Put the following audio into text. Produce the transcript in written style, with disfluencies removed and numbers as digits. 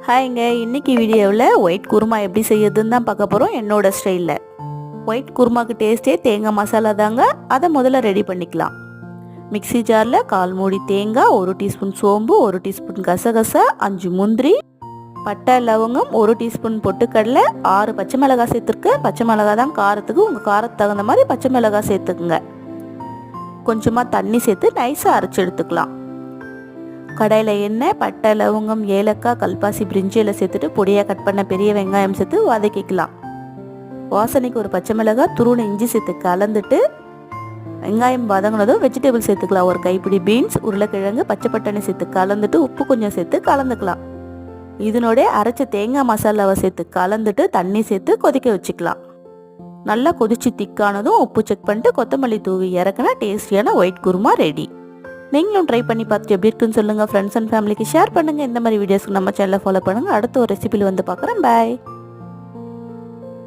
ஹாய்ங்க, இன்னைக்கு வீடியோவில் ஒயிட் குருமா எப்படி செய்யறதுன்னு தான் பார்க்க போகிறோம் என்னோட ஸ்டைலில். ஒயிட் குருமாக்கு டேஸ்ட்டே தேங்காய் மசாலா தாங்க. அதை முதல்ல ரெடி பண்ணிக்கலாம். மிக்ஸி ஜாரில் 1/4 மூடி தேங்காய், 1 டீஸ்பூன் சோம்பு, 1 டீஸ்பூன் கசகசா, 5 முந்திரி, பட்டை லவங்கம், 1 டீஸ்பூன் பொட்டுக்கடலை, 6 பச்சை மிளகாய் சேர்த்துருக்கு. பச்சை மிளகாய் தான் காரத்துக்கு, உங்கள் காரத்துக்கு தகுந்த மாதிரி பச்சை மிளகாய் சேர்த்துக்குங்க. கொஞ்சமாக தண்ணி சேர்த்து நைஸாக அரைச்சி எடுத்துக்கலாம். கடாயில் எண்ணெய், பட்டை லவங்கம், ஏலக்காய், கல்பாசி, பிரிஞ்சி எல்லாம் சேர்த்துட்டு பொடியாக கட் பண்ண பெரிய வெங்காயம் சேர்த்து வதக்கிக்கலாம். வாசனைக்கு ஒரு பச்சை மிளகாய், துருவன இஞ்சி சேர்த்து கலந்துட்டு வெங்காயம் வதங்கினதும் வெஜிடபிள் சேர்த்துக்கலாம். ஒரு கைப்பிடி பீன்ஸ், உருளைக்கிழங்கு, பச்சை பட்டாணி சேர்த்து கலந்துட்டு உப்பு கொஞ்சம் சேர்த்து கலந்துக்கலாம். இதனோட அரைச்ச தேங்காய் மசாலாவை சேர்த்து கலந்துட்டு தண்ணி சேர்த்து கொதிக்க வச்சுக்கலாம். நல்லா கொதிச்சு திக்கானதும் உப்பு செக் பண்ணிட்டு கொத்தமல்லி தூவி இறக்குனா டேஸ்டியான ஒயிட் குருமா ரெடி. நீங்களும் ட்ரை பண்ணி பார்த்துட்டு எப்படி இருக்குன்னு சொல்லுங்கள். ஃப்ரெண்ட்ஸ் அண்ட் ஃபேமிலிக்கு ஷேர் பண்ணுங்கள். இந்த மாதிரி வீடியோஸ்க்கு நம்ம சேனலை ஃபாலோ பண்ணுங்கள். அடுத்த ஒரு ரெசிபியில் வந்து பார்க்குறேன். பாய்.